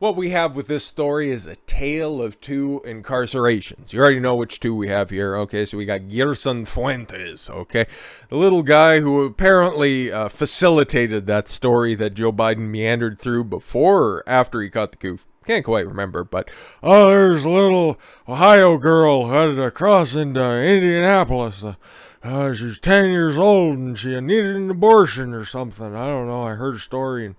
What we have with this story is a tale of two incarcerations. You already know which two we have here. Okay, so we got Gerson Fuentes, okay? The little guy who apparently facilitated that story that Joe Biden meandered through before or after he caught the goof. Can't quite remember, but there's a little Ohio girl had to cross into Indianapolis. She's 10 years old and she needed an abortion or something. I don't know. I heard a story and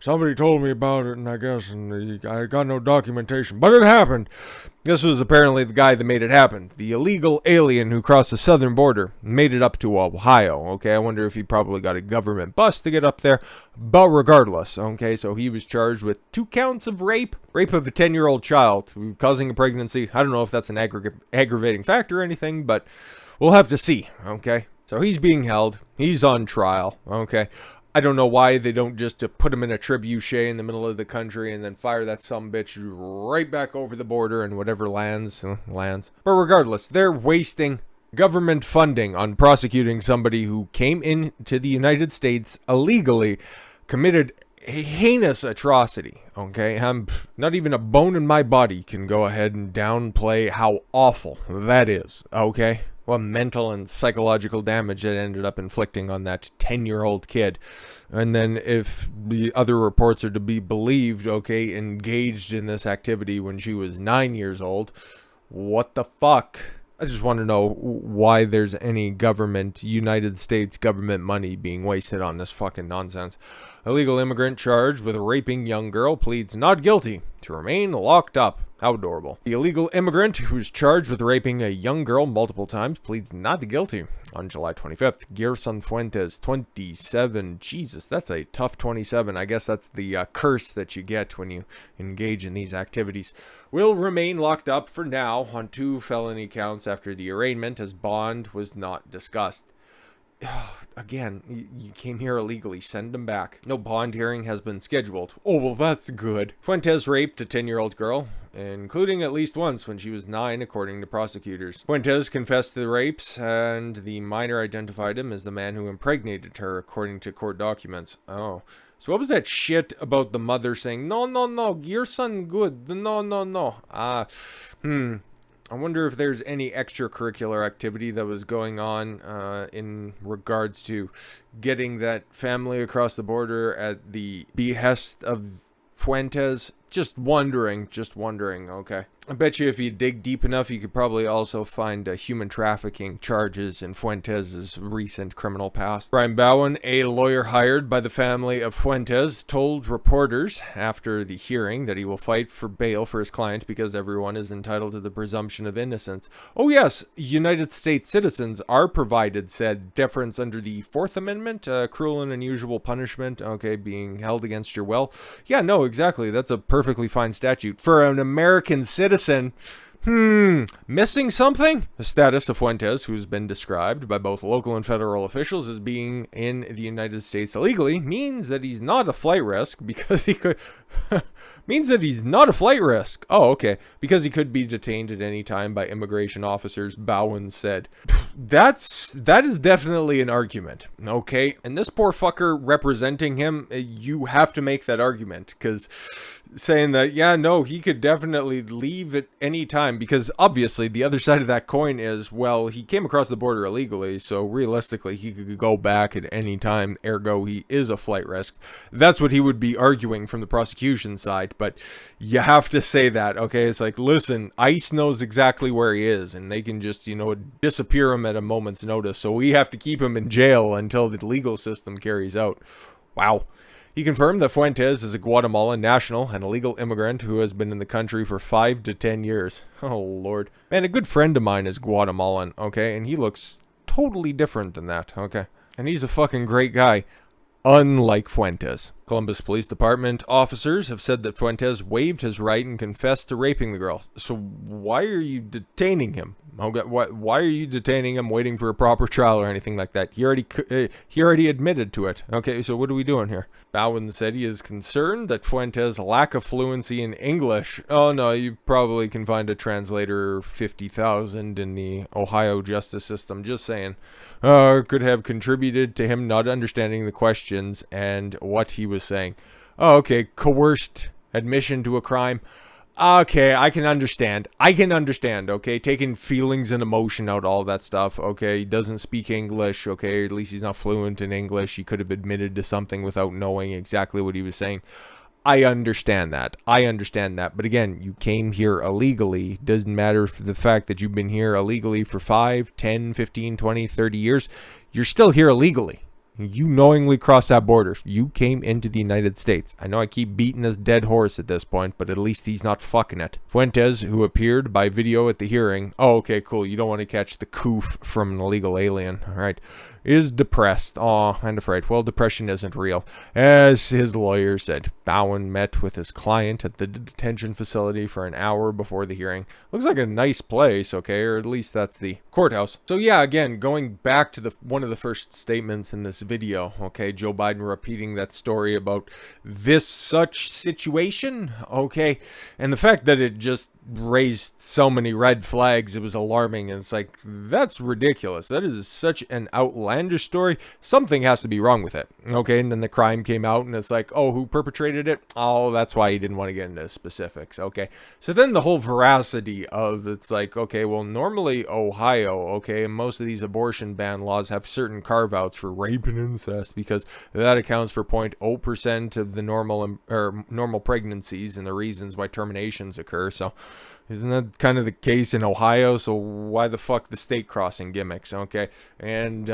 somebody told me about it, and I got no documentation. But it happened. This was apparently the guy that made it happen. The illegal alien who crossed the southern border made it up to Ohio. Okay, I wonder if he probably got a government bus to get up there. But regardless, okay, so he was charged with 2 counts of rape. Rape of a 10-year-old child causing a pregnancy. I don't know if that's an aggravating factor or anything, but we'll have to see, okay? So he's being held. He's on trial, okay? I don't know why they don't just put him in a trebuchet in the middle of the country and then fire that sumbitch right back over the border and whatever lands. But regardless, they're wasting government funding on prosecuting somebody who came into the United States illegally, committed a heinous atrocity, okay? Not even a bone in my body can go ahead and downplay how awful that is, okay? What mental and psychological damage it ended up inflicting on that 10-year-old kid. And then if the other reports are to be believed, okay, engaged in this activity when she was 9 years old, what the fuck? I just want to know why there's any United States government money being wasted on this fucking nonsense. Illegal immigrant charged with raping young girl pleads not guilty to remain locked up. How adorable. The illegal immigrant who's charged with raping a young girl multiple times pleads not guilty on July 25th. Gerson Fuentes, 27. Jesus, that's a tough 27. I guess that's the curse that you get when you engage in these activities. Will remain locked up for now on 2 felony counts after the arraignment, as bond was not discussed. Again, you came here illegally. Send him back. No bond hearing has been scheduled. Oh, well, that's good. Fuentes raped a 10-year-old girl, including at least once when she was 9, according to prosecutors. Fuentes confessed to the rapes, and the minor identified him as the man who impregnated her, according to court documents. Oh. So what was that shit about the mother saying, no, your son good, no. I wonder if there's any extracurricular activity that was going on in regards to getting that family across the border at the behest of Fuentes. Just wondering, okay. I bet you if you dig deep enough, you could probably also find human trafficking charges in Fuentes' recent criminal past. Brian Bowen, a lawyer hired by the family of Fuentes, told reporters after the hearing that he will fight for bail for his client because everyone is entitled to the presumption of innocence. Oh yes, United States citizens are provided said deference under the 4th Amendment, cruel and unusual punishment, okay, being held against your will. Yeah, no, exactly, that's a perfectly fine statute. For an American citizen, missing something? The status of Fuentes, who's been described by both local and federal officials as being in the United States illegally, means that he's not a flight risk because he could... means that he's not a flight risk. Oh, okay. Because he could be detained at any time by immigration officers, Bowen said. That is definitely an argument, okay? And this poor fucker representing him, you have to make that argument, because saying that, yeah, no, he could definitely leave at any time, because obviously the other side of that coin is, well, he came across the border illegally, so realistically he could go back at any time, ergo he is a flight risk. That's what he would be arguing from the prosecution side, but you have to say that, okay? It's like, listen, ICE knows exactly where he is, and they can just, disappear him at a moment's notice, so we have to keep him in jail until the legal system carries out. Wow. He confirmed that Fuentes is a Guatemalan national and a legal immigrant who has been in the country for 5 to 10 years. Oh, Lord. Man, a good friend of mine is Guatemalan, okay? And he looks totally different than that, okay? And he's a fucking great guy, unlike Fuentes. Columbus Police Department officers have said that Fuentes waived his right and confessed to raping the girl. So why are you detaining him? Okay, why are you detaining him, waiting for a proper trial or anything like that? He already admitted to it. Okay, so what are we doing here? Bowen said he is concerned that Fuentes' lack of fluency in English. Oh no, you probably can find a translator 50,000 in the Ohio justice system. Just saying. Could have contributed to him not understanding the questions and what he was saying. Oh, okay, coerced admission to a crime. Okay, I can understand. Okay, taking feelings and emotion out, all that stuff. Okay, he doesn't speak English. Okay, at least he's not fluent in English. He could have admitted to something without knowing exactly what he was saying. I understand that. But again, you came here illegally. Doesn't matter for the fact that you've been here illegally for 5, 10, 15, 20, 30 years. You're still here illegally. You knowingly crossed that border. You came into the United States. I know I keep beating this dead horse at this point, but at least he's not fucking it. Fuentes, who appeared by video at the hearing. Oh, okay, cool. You don't want to catch the coof from an illegal alien. All right. Is depressed. Aw, and afraid. Well, depression isn't real. As his lawyer said, Bowen met with his client at the detention facility for an hour before the hearing. Looks like a nice place, okay, or at least that's the courthouse. So yeah, again, going back to one of the first statements in this video, okay, Joe Biden repeating that story about this such situation, okay, and the fact that it just raised so many red flags, it was alarming, and it's like, that's ridiculous. That is such an outlandish story. Something has to be wrong with it, okay? And then the crime came out, and it's like, oh, who perpetrated it? Oh, that's why he didn't want to get into specifics, okay? So then the whole veracity of, it's like, okay, well, normally Ohio, okay, and most of these abortion ban laws have certain carve-outs for rape and incest, because that accounts for 0.0% of the normal pregnancies and the reasons why terminations occur. So isn't that kind of the case in Ohio? So why the fuck the state crossing gimmicks, okay? And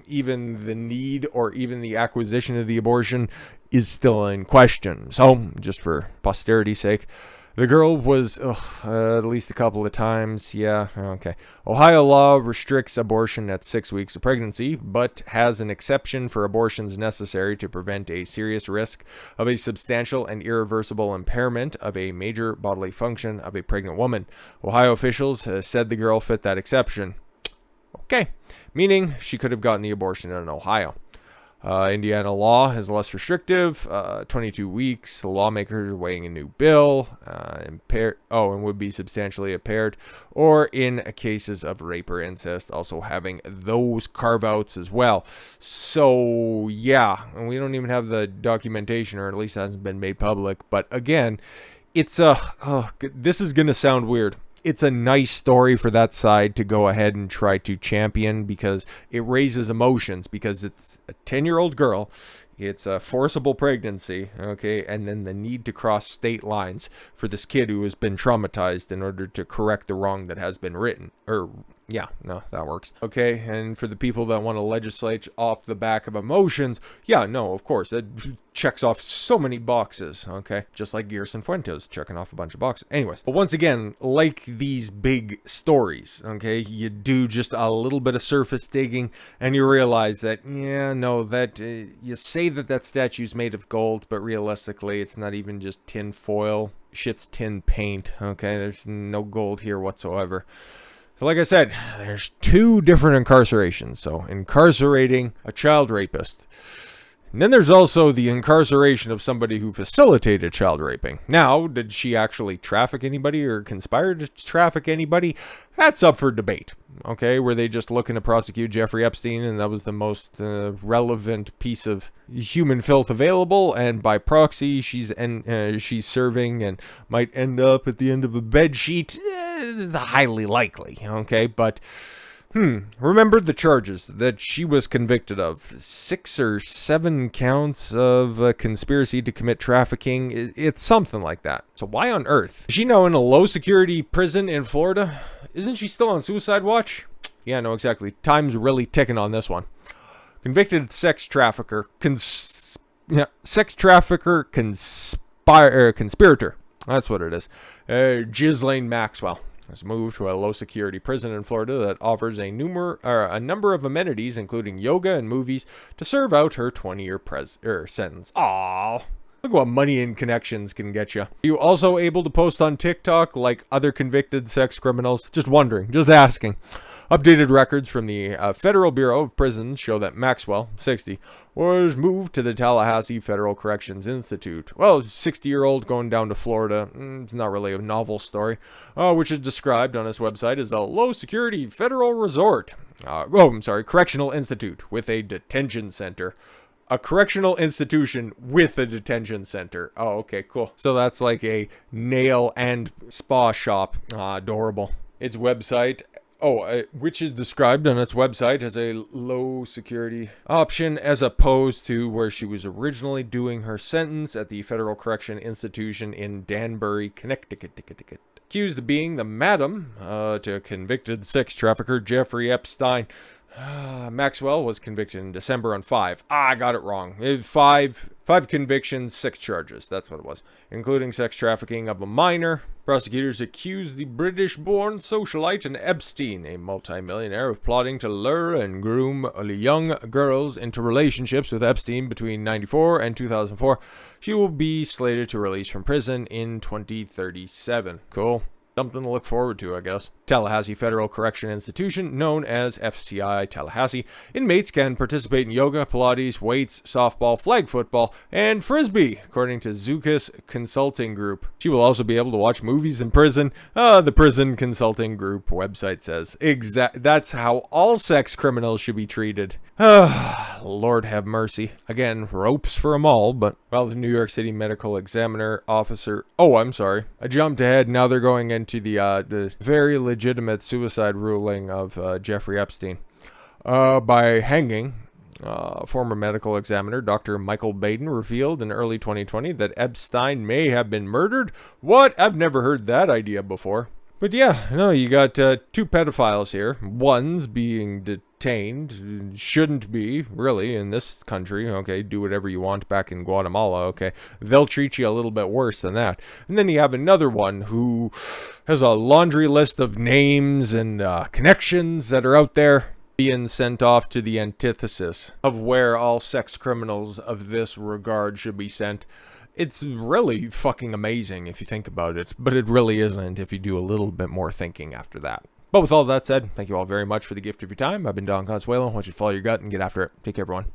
even the need or even the acquisition of the abortion is still in question. So, just for posterity's sake, the girl was at least a couple of times. Yeah, okay. Ohio law restricts abortion at 6 weeks of pregnancy, but has an exception for abortions necessary to prevent a serious risk of a substantial and irreversible impairment of a major bodily function of a pregnant woman. Ohio officials said the girl fit that exception. Okay, meaning she could have gotten the abortion in Ohio. Indiana law is less restrictive, 22 weeks. The lawmakers are weighing a new bill, and would be substantially impaired, or in cases of rape or incest, also having those carve-outs as well. So, yeah, and we don't even have the documentation, or at least it hasn't been made public, but again, it's this is going to sound weird. It's a nice story for that side to go ahead and try to champion, because it raises emotions, because it's a 10-year-old girl, it's a forcible pregnancy, okay, and then the need to cross state lines for this kid who has been traumatized in order to correct the wrong that has been written, yeah, no, that works. Okay, and for the people that want to legislate off the back of emotions, yeah, no, of course, it checks off so many boxes, okay? Just like Gerson Fuentes checking off a bunch of boxes. Anyways, but once again, like these big stories, okay, you do just a little bit of surface digging, and you realize that, yeah, no, that you say that statue's made of gold, but realistically, it's not even just tin foil. Shit's tin paint, okay? There's no gold here whatsoever. So like I said, there's 2 different incarcerations. So incarcerating a child rapist. And then there's also the incarceration of somebody who facilitated child raping. Now, did she actually traffic anybody or conspire to traffic anybody? That's up for debate. Okay, were they just looking to prosecute Jeffrey Epstein, and that was the most relevant piece of human filth available, and by proxy she's serving and might end up at the end of a bed sheet? It's highly likely, okay, but remember the charges that she was convicted of. 6 or 7 counts of conspiracy to commit trafficking. It's something like that. So why on earth is she now in a low security prison in Florida? Isn't she still on suicide watch? Yeah, no, exactly. Time's really ticking on this one. Convicted sex trafficker, conspirator. That's what it is. Ghislaine Maxwell was moved to a low-security prison in Florida that offers a number of amenities, including yoga and movies, to serve out her 20-year sentence. Aww. Look what money and connections can get you. Are you also able to post on TikTok like other convicted sex criminals? Just wondering, just asking. Updated records from the Federal Bureau of Prisons show that Maxwell, 60, was moved to the Tallahassee Federal Corrections Institute. Well, 60-year-old going down to Florida. It's not really a novel story, which is described on his website as a low-security federal resort. Correctional institute with a detention center. A correctional institution with a detention center. Oh, okay, cool. So that's like a nail and spa shop. Ah, adorable. Its website, which is described on its website as a low security option as opposed to where she was originally doing her sentence at the Federal Correction Institution in Danbury, Connecticut. Accused of being the madam to convicted sex trafficker Jeffrey Epstein. Maxwell was convicted in December on 5. I got it wrong. Five convictions, 6 charges. That's what it was, including sex trafficking of a minor. Prosecutors accused the British-born socialite and Epstein, a multimillionaire, of plotting to lure and groom young girls into relationships with Epstein between 1994 and 2004. She will be slated to release from prison in 2037. Cool. Something to look forward to, I guess. Tallahassee Federal Correction Institution, known as FCI Tallahassee. Inmates can participate in yoga, Pilates, weights, softball, flag football, and frisbee, according to Zukas Consulting Group. She will also be able to watch movies in prison. The Prison Consulting Group website says. That's how all sex criminals should be treated. Lord have mercy. Again, ropes for them all, but... Well, the New York City Medical Examiner officer... Oh, I'm sorry. I jumped ahead. Now they're going into the very legitimate suicide ruling of Jeffrey Epstein. By hanging, former medical examiner Dr. Michael Baden revealed in early 2020 that Epstein may have been murdered. What? I've never heard that idea before. But yeah, no, you got 2 pedophiles here. One's being detained. Shouldn't be, really, in this country. Okay, do whatever you want back in Guatemala. Okay, they'll treat you a little bit worse than that. And then you have another one who has a laundry list of names and connections that are out there, being sent off to the antithesis of where all sex criminals of this regard should be sent. It's really fucking amazing if you think about it, but it really isn't if you do a little bit more thinking after that. But with all that said, thank you all very much for the gift of your time. I've been Don Consuelo. I want you to follow your gut and get after it. Take care, everyone.